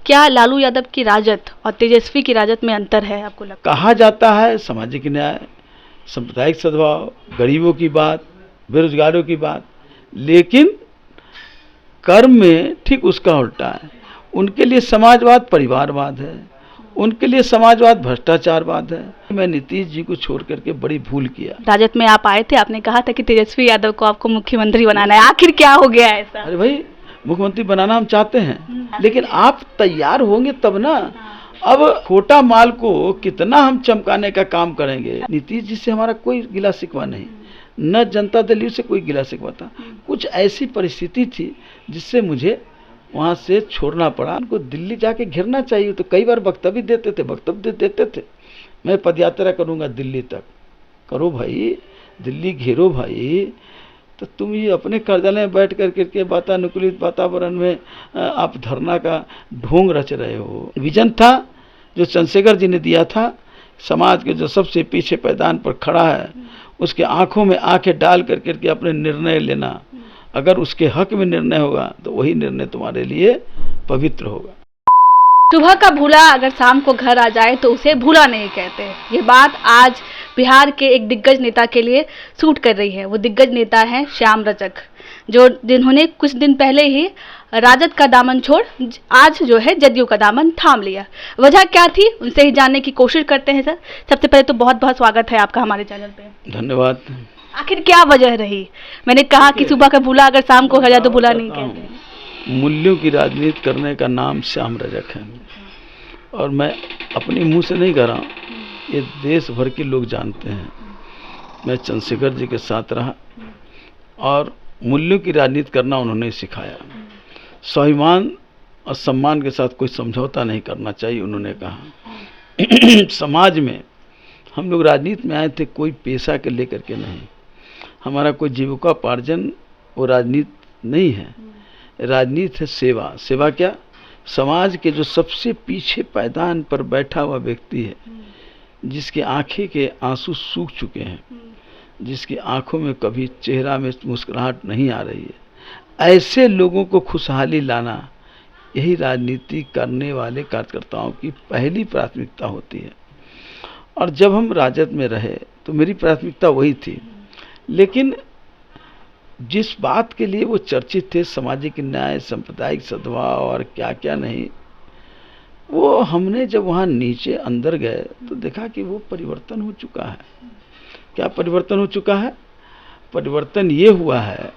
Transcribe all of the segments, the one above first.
क्या लालू यादव की राजद और तेजस्वी की राजद में अंतर है आपको लगता है? कहा जाता है सामाजिक न्याय, सांप्रदायिक सद्भाव, गरीबों की बात, बेरोजगारों की बात, लेकिन कर्म में ठीक उसका उल्टा है। उनके लिए समाजवाद परिवारवाद है, उनके लिए समाजवाद भ्रष्टाचारवाद है। मैं नीतीश जी को छोड़ करके बड़ी भूल किया। राजद में आप आए थे, आपने कहा था कि तेजस्वी यादव को आपको मुख्यमंत्री बनाना है, आखिर क्या हो गया ऐसा? अरे भाई, मुख्यमंत्री बनाना हम चाहते हैं, लेकिन आप तैयार होंगे तब ना। अब खोटा माल को कितना हम चमकाने का काम करेंगे। नीतीश जी से हमारा कोई गिला शिकवा नहीं, न जनता दल यू से कोई गिला शिकवा था। कुछ ऐसी परिस्थिति थी जिससे मुझे वहाँ से छोड़ना पड़ा। उनको दिल्ली जाके घेरना चाहिए, तो कई बार वक्तव्य देते थे मैं पदयात्रा करूँगा दिल्ली तक। करो भाई, दिल्ली घेरो भाई। तो तुम ये अपने कार्यालय में बैठ करके वातानुकूलित वातावरण में आप धरना का ढोंग रच रहे हो। विजन था जो चंद्रशेखर जी ने दिया था, समाज के जो सबसे पीछे पैदान पर खड़ा है उसके आंखों में आंखें डाल करके अपने निर्णय लेना। अगर उसके हक में निर्णय होगा तो वही निर्णय तुम्हारे लिए पवित्र होगा। सुबह का भूला अगर शाम को घर आ जाए तो उसे भूला नहीं कहते। ये बात आज बिहार के एक दिग्गज नेता के लिए सूट कर रही है। वो दिग्गज नेता हैं श्याम रजक, जिन्होंने कुछ दिन पहले ही राजद का दामन छोड़ आज जो है जदयू का दामन थाम लिया। वजह क्या थी, उनसे ही जानने की कोशिश करते हैं। सर, सबसे पहले तो बहुत बहुत स्वागत है आपका हमारे चैनल पे। धन्यवाद। आखिर क्या वजह रही? मैंने कहा कि सुबह का भूला अगर शाम को हो जाए तो भूला नहीं कहते। मूल्यों की राजनीति करने का नाम श्याम रजक है, और मैं अपने मुंह से नहीं कह रहा हूँ, ये देश भर के लोग जानते हैं। मैं चंद्रशेखर जी के साथ रहा और मूल्यों की राजनीति करना उन्होंने सिखाया। स्वाभिमान और सम्मान के साथ कोई समझौता नहीं करना चाहिए, उन्होंने कहा। समाज में हम लोग राजनीति में आए थे कोई पेशा के लेकर के नहीं, हमारा कोई जीविकोपार्जन वो राजनीति नहीं है। राजनीति है सेवा। सेवा क्या? समाज के जो सबसे पीछे पैदान पर बैठा हुआ व्यक्ति है, जिसकी आंखें के आंसू सूख चुके हैं, जिसकी आंखों में कभी चेहरा में मुस्कुराहट नहीं आ रही है, ऐसे लोगों को खुशहाली लाना, यही राजनीति करने वाले कार्यकर्ताओं की पहली प्राथमिकता होती है। और जब हम राजद में रहे तो मेरी प्राथमिकता वही थी। लेकिन जिस बात के लिए वो चर्चित थे, सामाजिक न्याय, सांप्रदायिक सद्भाव और क्या क्या नहीं, वो हमने जब वहाँ नीचे अंदर गए तो देखा कि वो परिवर्तन हो चुका है। क्या परिवर्तन हो चुका है? परिवर्तन ये हुआ है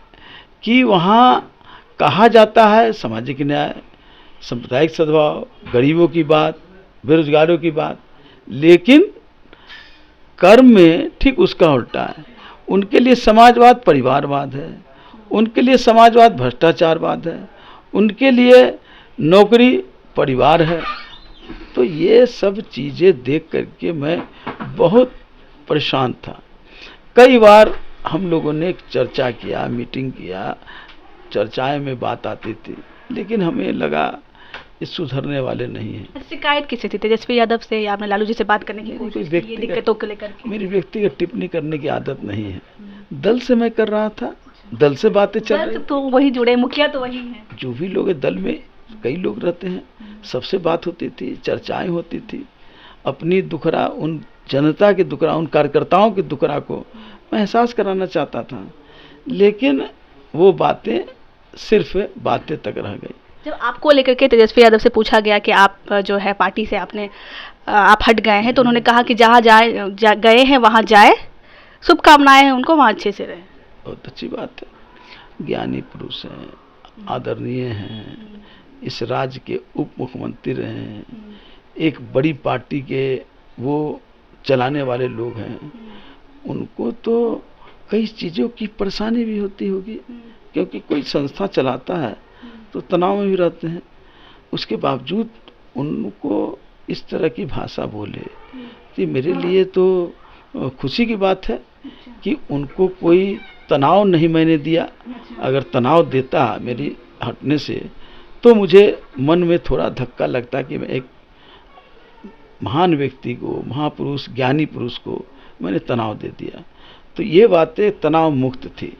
कि वहाँ कहा जाता है सामाजिक न्याय, सांप्रदायिक सद्भाव, गरीबों की बात, बेरोजगारों की बात, लेकिन कर्म में ठीक उसका उल्टा है। उनके लिए समाजवाद परिवारवाद है, उनके लिए समाजवाद भ्रष्टाचारवाद है, उनके लिए नौकरी परिवार है। तो ये सब चीज़ें देख करके मैं बहुत परेशान था। कई बार हम लोगों ने चर्चा किया, मीटिंग किया, चर्चाएं में बात आती थी, लेकिन हमें लगा ये सुधरने वाले नहीं हैं। शिकायत किससे थी? तेजस्वी यादव से या आपने लालू जी से बात करने की कोशिश की दिक्कतों को लेकर? मेरी व्यक्तिगत टिप्पणी करने की आदत नहीं है। दल से मैं कर रहा था, दल से बातें चल रही, तो वही जुड़े, मुखिया तो वही हैं। जो भी लोग दल में कई लोग रहते हैं, सबसे बात होती थी, चर्चाएं होती थी। अपनी दुखरा, उन जनता की दुखरा, उन कार्यकर्ताओं की दुखरा को मैं एहसास कराना चाहता था, लेकिन वो बातें सिर्फ बातें तक रह गई। जब आपको लेकर के तेजस्वी यादव से पूछा गया कि आप जो है पार्टी से आप हट गए हैं, तो उन्होंने कहा कि जहाँ गए हैं वहाँ जाए, शुभकामनाएं हैं उनको, वहाँ अच्छे से रहे। बहुत अच्छी बात है। ज्ञानी पुरुष हैं, आदरणीय हैं, इस राज्य के उप मुख्यमंत्री रहे हैं, एक बड़ी पार्टी के वो चलाने वाले लोग हैं। उनको तो कई चीज़ों की परेशानी भी होती होगी, क्योंकि कोई संस्था चलाता है तो तनाव में भी रहते हैं। उसके बावजूद उनको इस तरह की भाषा बोले, कि मेरे लिए तो खुशी की बात है कि उनको कोई तनाव नहीं मैंने दिया। अगर तनाव देता मेरी हटने से तो मुझे मन में थोड़ा धक्का लगता कि मैं एक महान व्यक्ति को, महापुरुष, ज्ञानी पुरुष को मैंने तनाव दे दिया। तो ये बातें तनाव मुक्त थी।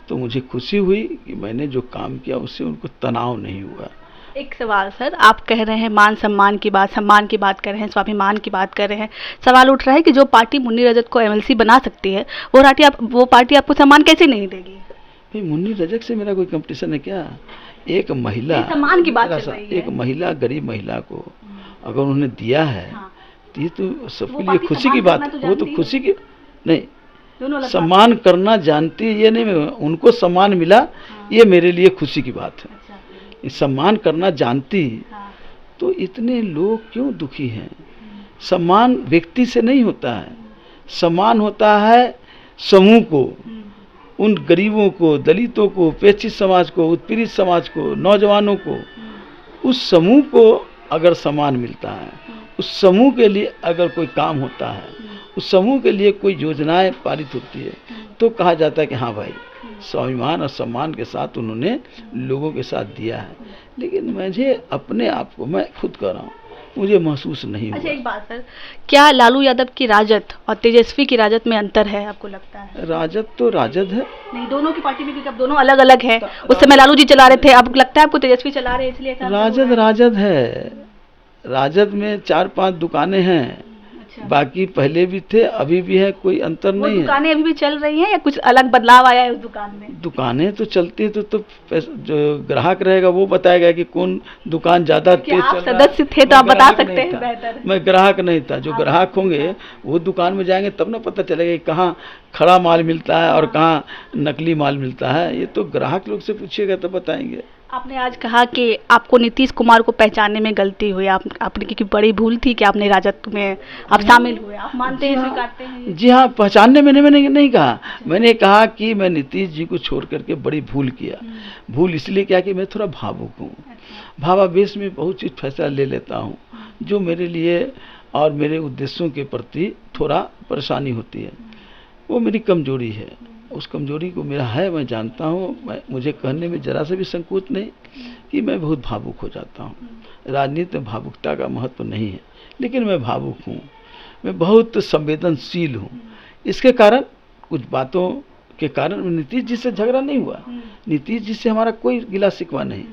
तो मुझे खुशी हुई कि मैंने जो काम किया उससे उनको तनाव नहीं हुआ। एक सवाल सर, आप कह रहे हैं मान सम्मान की बात, सम्मान की बात कर रहे हैं, स्वाभिमान की बात कर रहे हैं। सवाल उठ रहा है कि जो पार्टी मुन्नी रजक को एमएलसी बना सकती है, वो पार्टी आपको सम्मान कैसे नहीं देगी? भाई मुन्नी रजक से मेरा कोई कंपटीशन है क्या? एक महिला, सम्मान की बात चल रही है। एक महिला, गरीब महिला को अगर उन्होंने दिया है, तो ये तो सबके लिए खुशी की बात है। वो तो खुशी की नहीं, सम्मान करना जानती है, ये नहीं उनको सम्मान मिला, ये मेरे लिए खुशी की बात है। सम्मान करना जानती तो इतने लोग क्यों दुखी हैं? सम्मान व्यक्ति से नहीं होता है, सम्मान होता है समूह को, उन गरीबों को, दलितों को, उपेक्षित समाज को, उत्पीड़ित समाज को, नौजवानों को, उस समूह को अगर सम्मान मिलता है, उस समूह के लिए अगर कोई काम होता है, उस समूह के लिए कोई योजनाएं पारित होती है, तो कहा जाता है कि हाँ भाई स्वाभिमान और सम्मान के साथ उन्होंने लोगों के साथ दिया है। लेकिन मुझे अपने आप को, मैं खुद कर रहा हूँ, मुझे महसूस नहीं हुआ। अच्छा एक बात सर, क्या लालू यादव की राजद और तेजस्वी की राजद में अंतर है आपको लगता है? राजद तो राजद है नहीं, दोनों की पार्टी में, क्योंकि अब दोनों अलग अलग है। उस समय लालू जी चला रहे थे, अब लगता है आपको तेजस्वी चला रहे हैं, इसलिए राजद है। राजद में 4-5 दुकानें हैं, बाकी पहले भी थे, अभी भी है, कोई अंतर नहीं है। दुकानें अभी भी चल रही हैं या कुछ अलग बदलाव आया है उस दुकान में? दुकानें तो चलती है, तो जो ग्राहक रहेगा वो बताएगा कि कौन दुकान ज्यादा तेज चल रहा है। सदस्य थे तो आप बता सकते हैं बेहतर। मैं ग्राहक नहीं था, जो ग्राहक होंगे वो दुकान में जाएंगे तब ना पता चलेगा कि कहाँ खड़ा माल मिलता है और कहाँ नकली माल मिलता है। ये तो ग्राहक लोग से पूछिएगा तो बताएंगे। आपने आज कहा कि आपको नीतीश कुमार को पहचानने में गलती हुई, आपने क्योंकि बड़ी भूल थी कि आपने राजद में आप शामिल हुए, आप मानते हैं, स्वीकारते हैं? जी हाँ, पहचानने में मैंने नहीं कहा, मैंने कहा कि मैं नीतीश जी को छोड़ करके बड़ी भूल किया। भूल इसलिए क्या कि मैं थोड़ा भावुक हूँ, भावावेश में बहुत चीज़ फैसला ले लेता हूँ, जो मेरे लिए और मेरे उद्देश्यों के प्रति थोड़ा परेशानी होती है, वो मेरी कमजोरी है। उस कमजोरी को मेरा है, मैं जानता हूँ। मुझे कहने में जरा से भी संकोच नहीं कि मैं बहुत भावुक हो जाता हूँ। राजनीति में भावुकता का महत्व नहीं है, लेकिन मैं भावुक हूँ, मैं बहुत संवेदनशील हूँ। इसके कारण, कुछ बातों के कारण नीतीश जी से झगड़ा नहीं हुआ। नीतीश जी से हमारा कोई गिला शिकवा नहीं,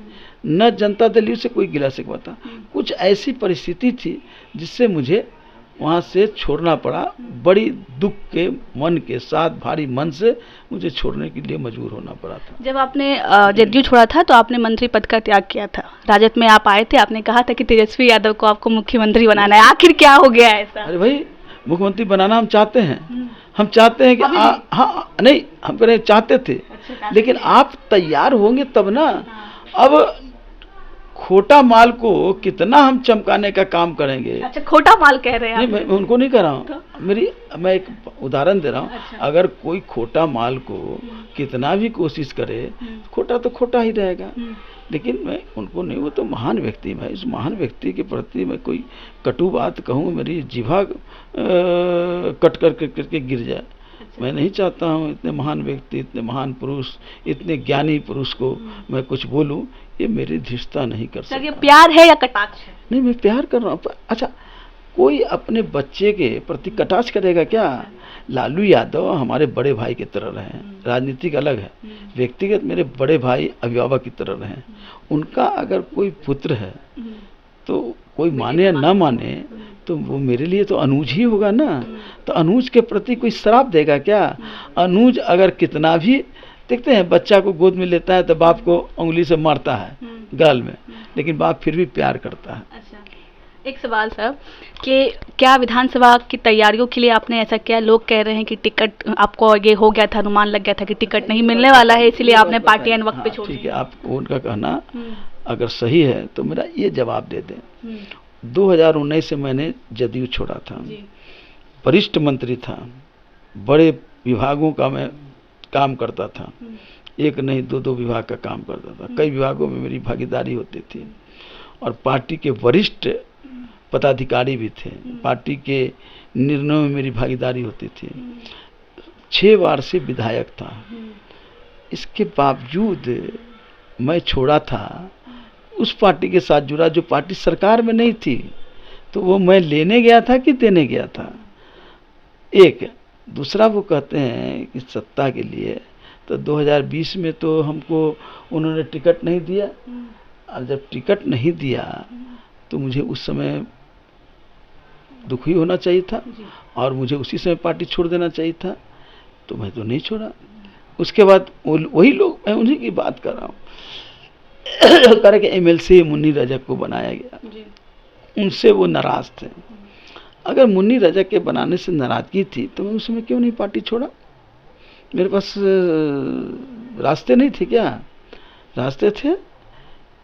न जनता दल से कोई गिला शिकवा था। कुछ ऐसी परिस्थिति थी जिससे मुझे वहाँ से छोड़ना पड़ा, बड़ी दुख के मन के साथ, भारी मन से मुझे छोड़ने के लिए मजबूर होना पड़ा था। जब आपने जदयू छोड़ा था तो आपने मंत्री पद का त्याग किया था, राजद में आप आए थे, आपने कहा था कि तेजस्वी यादव को आपको मुख्यमंत्री बनाना है। आखिर क्या हो गया ऐसा? अरे भाई, मुख्यमंत्री बनाना हम चाहते हैं, हम चाहते हैं कि हाँ नहीं, हम कह रहे चाहते थे, लेकिन आप तैयार होंगे तब ना। अब खोटा माल को कितना हम चमकाने का काम करेंगे? अच्छा, खोटा माल कह रहे हैं? नहीं, मैं उनको नहीं कह रहा हूँ, मैं एक उदाहरण दे रहा हूँ। अच्छा। अगर कोई खोटा माल को कितना भी कोशिश करे, खोटा तो खोटा ही रहेगा। लेकिन मैं उनको नहीं, वो तो महान व्यक्ति, मैं इस महान व्यक्ति के प्रति मैं कोई कटु बात कहूँ, मेरी जिह्वा कट करके गिर जाए। मैं नहीं चाहता हूँ इतने महान व्यक्ति, इतने महान पुरुष, इतने ज्ञानी पुरुष को मैं कुछ बोलूँ, ये मेरी धीरता नहीं कर सकता। ये प्यार है या कटाक्ष है? नहीं, मैं प्यार कर रहा हूँ। अच्छा, कोई अपने बच्चे के प्रति कटाक्ष करेगा क्या? लालू यादव हमारे बड़े भाई की तरह रहे, राजनीतिक अलग है, व्यक्तिगत मेरे बड़े भाई अभिभावक की तरह रहे। उनका अगर कोई पुत्र है तो कोई माने या ना माने, तो वो मेरे लिए तो अनुज ही होगा ना। तो अनुज के प्रति कोई श्राप देगा क्या? अनुज अगर कितना भी, देखते हैं बच्चा को गोद में लेता है तो बाप को उंगली से मारता है गाल में, लेकिन बाप फिर भी प्यार करता है। अच्छा, एक सवाल सर, कि क्या विधानसभा की तैयारियों के लिए आपने ऐसा किया? लोग कह रहे हैं कि टिकट आपको ये हो गया था, अनुमान लग गया था कि टिकट नहीं मिलने वाला है, इसलिए आपने पार्टी एन वक्त पे छोड़ दी। ठीक है, आप उनका कहना अगर सही है तो मेरा ये जवाब दे दें। 2019 से मैंने जदयू छोड़ा था, वरिष्ठ मंत्री था, बड़े विभागों का मैं काम करता था, एक नहीं 2-2 विभाग का काम करता था, कई विभागों में मेरी भागीदारी होती थी, और पार्टी के वरिष्ठ पदाधिकारी भी थे, पार्टी के निर्णयों में मेरी भागीदारी होती थी, 6 बार से विधायक था। इसके बावजूद मैं छोड़ा था, उस पार्टी के साथ जुड़ा जो पार्टी सरकार में नहीं थी, तो वो मैं लेने गया था कि देने गया था? एक दूसरा, वो कहते हैं कि सत्ता के लिए, तो 2020 में तो हमको उन्होंने टिकट नहीं दिया, और जब टिकट नहीं दिया तो मुझे उस समय दुखी होना चाहिए था और मुझे उसी समय पार्टी छोड़ देना चाहिए था, तो मैं तो नहीं छोड़ा। उसके बाद वही लोग, मैं उन्हीं की बात कर रहा हूँ, कह रहे कि एमएलसी मुन्नी रजक को बनाया गया, उनसे वो नाराज थे। अगर मुन्नी रजक के बनाने से नाराजगी थी तो मैं उसमें क्यों नहीं पार्टी छोड़ा? मेरे पास रास्ते नहीं थे क्या? रास्ते थे,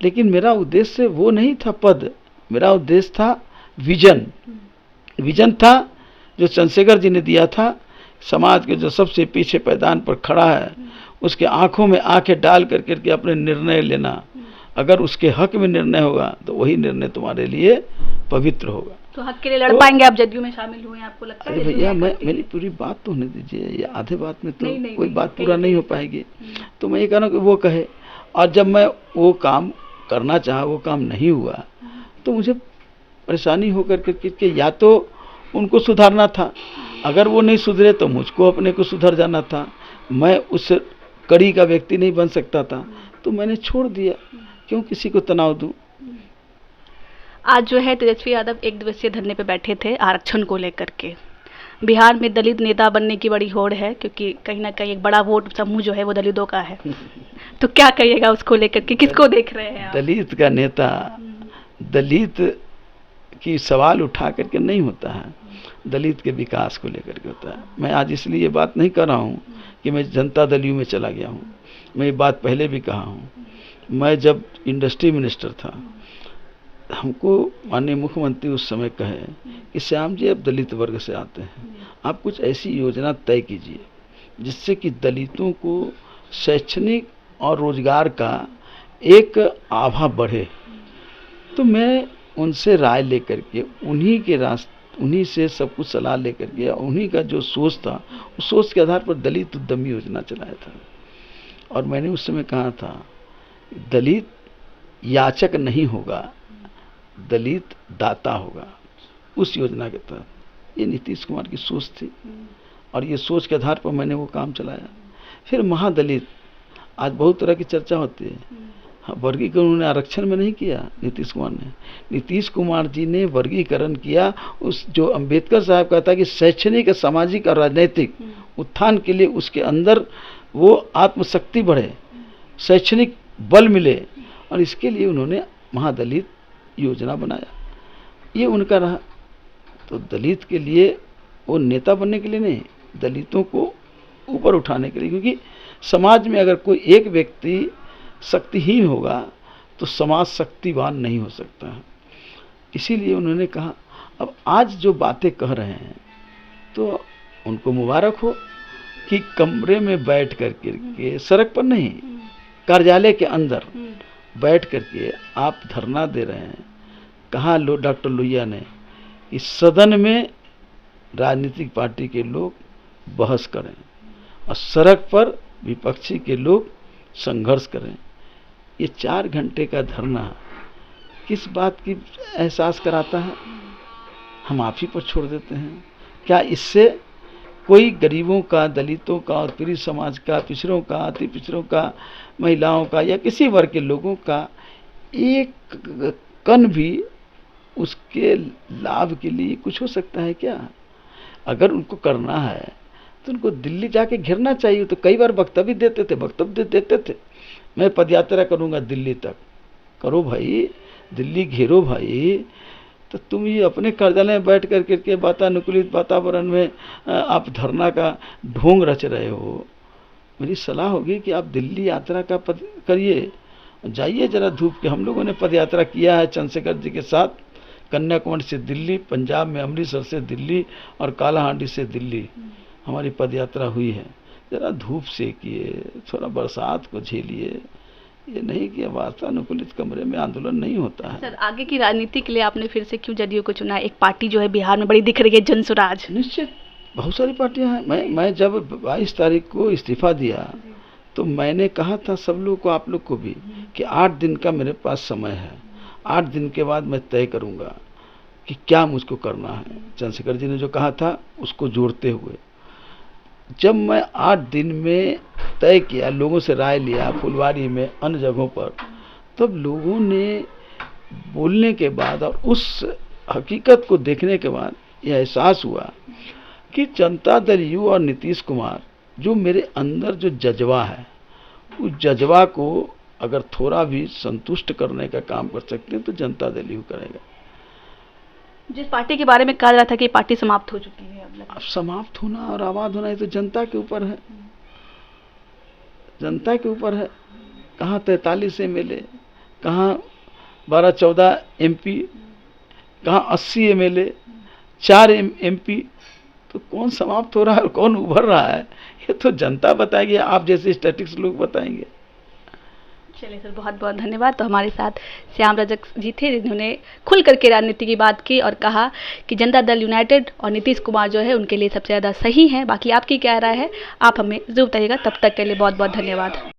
लेकिन मेरा उद्देश्य वो नहीं था पद, मेरा उद्देश्य था विजन। विजन था जो चंद्रशेखर जी ने दिया था, समाज के जो सबसे पीछे पैदान पर खड़ा है उसके आंखों में आंखें डाल करके अपने निर्णय लेना। अगर उसके हक में निर्णय होगा तो वही निर्णय तुम्हारे लिए पवित्र होगा। तो हक के लिए लड़ पाएंगे आप? जदयू में शामिल हुए, आपको लगता है? अरे भैया, मेरी पूरी बात तो होने दीजिए, ये आधे बात में तो कोई बात पूरा नहीं हो पाएगी। तो मैं ये कह रहा हूँ कि वो कहे, और जब मैं वो काम करना चाहा वो काम नहीं हुआ तो मुझे परेशानी होकर के या तो उनको सुधारना था, अगर वो नहीं सुधरे तो मुझको अपने को सुधर जाना था। मैं उस कड़ी का व्यक्ति नहीं बन सकता था, तो मैंने छोड़ दिया। क्यों किसी को तनाव दूं? आज जो है तेजस्वी यादव एक दिवसीय धरने पे बैठे थे आरक्षण को लेकर के। बिहार में दलित नेता बनने की बड़ी होड़ है, क्योंकि कहीं ना कहीं एक बड़ा वोट समूह जो है वो दलितों का है। तो क्या कहिएगा उसको लेकर के, किसको देख रहे हैं आप? दलित का नेता दलित की सवाल उठा करके नहीं होता है, दलित के विकास को लेकर के होता है। मैं आज इसलिए ये बात नहीं कर रहा हूँ कि मैं जनता दल यू में चला गया हूँ, मैं ये बात पहले भी कहा हूँ। मैं जब इंडस्ट्री मिनिस्टर था, हमको माननीय मुख्यमंत्री उस समय कहे कि श्याम जी आप दलित वर्ग से आते हैं, आप कुछ ऐसी योजना तय कीजिए जिससे कि दलितों को शैक्षणिक और रोजगार का एक आभा बढ़े। तो मैं उनसे राय लेकर के उन्हीं से सब कुछ सलाह लेकर के, उन्हीं का जो सोच था उस सोच के आधार पर दलित उद्यमी योजना चलाया था। और मैंने उस समय कहा था दलित याचक नहीं होगा, दलित दाता होगा। उस योजना के तहत ये नीतीश कुमार की सोच थी और ये सोच के आधार पर मैंने वो काम चलाया। फिर महादलित, आज बहुत तरह की चर्चा होती है, हाँ, वर्गीकरण उन्होंने आरक्षण में नहीं किया नीतीश कुमार ने। नीतीश कुमार जी ने वर्गीकरण किया उस जो अंबेडकर साहब कहता है कि शैक्षणिक, सामाजिक और राजनीतिक उत्थान के लिए उसके अंदर वो आत्मशक्ति बढ़े, शैक्षणिक बल मिले, और इसके लिए उन्होंने महादलित योजना बनाया। ये उनका रहा। तो दलित के लिए वो नेता बनने के लिए नहीं, दलितों को ऊपर उठाने के लिए, क्योंकि समाज में अगर कोई एक व्यक्ति शक्तिहीन होगा तो समाज शक्तिवान नहीं हो सकता है। इसीलिए उन्होंने कहा, अब आज जो बातें कह रहे हैं तो उनको मुबारक हो कि कमरे में बैठ करके, सड़क पर नहीं, कार्यालय के अंदर बैठ करके आप धरना दे रहे हैं। कहा डॉक्टर लोहिया ने इस सदन में राजनीतिक पार्टी के लोग बहस करें और सड़क पर विपक्षी के लोग संघर्ष करें। ये 4 घंटे का धरना किस बात की एहसास कराता है? हम आप ही पर छोड़ देते हैं। क्या इससे कोई गरीबों का, दलितों का, और पीड़ित समाज का, पिछड़ों का, अति पिछड़ों का, महिलाओं का या किसी वर्ग के लोगों का एक कण भी उसके लाभ के लिए कुछ हो सकता है क्या? अगर उनको करना है तो उनको दिल्ली जाके घेरना चाहिए। तो कई बार वक्तव्य देते थे, मैं पदयात्रा करूंगा दिल्ली तक। करो भाई, दिल्ली घेरो भाई। तो तुम ये अपने कार्यालय में बैठ करके वातानुकूलित वातावरण में आप धरना का ढोंग रच रहे हो। मेरी सलाह होगी कि आप दिल्ली यात्रा का करिए, जाइए जरा धूप के। हम लोगों ने पदयात्रा किया है चंद्रशेखर जी के साथ, कन्याकुमारी से दिल्ली, पंजाब में अमृतसर से दिल्ली और कालाहांडी से दिल्ली हमारी पदयात्रा हुई है। जरा धूप सेकिए, थोड़ा बरसात को झेलिए। ये नहीं कि वातानुकूलित कमरे में आंदोलन नहीं होता है। सर, आगे की राजनीति के लिए आपने फिर से क्यों जदयू को चुना? एक पार्टी जो है बिहार में बड़ी दिख रही है, जनसुराज। निश्चित बहुत सारी पार्टियां हैं। मैं जब 22 तारीख को इस्तीफा दिया तो मैंने कहा था सब लोग को, आप लोग को भी, कि 8 दिन का मेरे पास समय है। 8 दिन के बाद मैं तय करूंगा कि क्या मुझको करना है। चंद्रशेखर जी ने जो कहा था उसको जोड़ते हुए जब मैं 8 दिन में तय किया, लोगों से राय लिया, फुलवारी में, अन्य जगहों पर, तब लोगों ने बोलने के बाद और उस हकीकत को देखने के बाद यह एहसास हुआ कि जनता दल यू और नीतीश कुमार, जो मेरे अंदर जो जज्बा है, उस जज्बा को अगर थोड़ा भी संतुष्ट करने का काम कर सकते हैं तो जनता दल यू करेगा। जिस पार्टी के बारे में कहा जा रहा था कि पार्टी समाप्त हो चुकी है, अब समाप्त होना और आबाद होना ये तो जनता के ऊपर है, जनता के ऊपर है। कहाँ 43 MLA, कहाँ 12-14 MP, कहाँ 80 MLA, 4 MP, तो कौन समाप्त हो रहा है और कौन उभर रहा है ये तो जनता बताएगी, आप जैसे स्टैटिक्स लोग बताएंगे। चलिए सर, बहुत बहुत धन्यवाद। तो हमारे साथ श्याम रजक जी थे, जिन्होंने खुल करके राजनीति की बात की और कहा कि जनता दल यूनाइटेड और नीतीश कुमार जो है उनके लिए सबसे ज़्यादा सही है। बाकी आपकी क्या राय है आप हमें ज़रूर बताइएगा। तब तक के लिए बहुत बहुत धन्यवाद।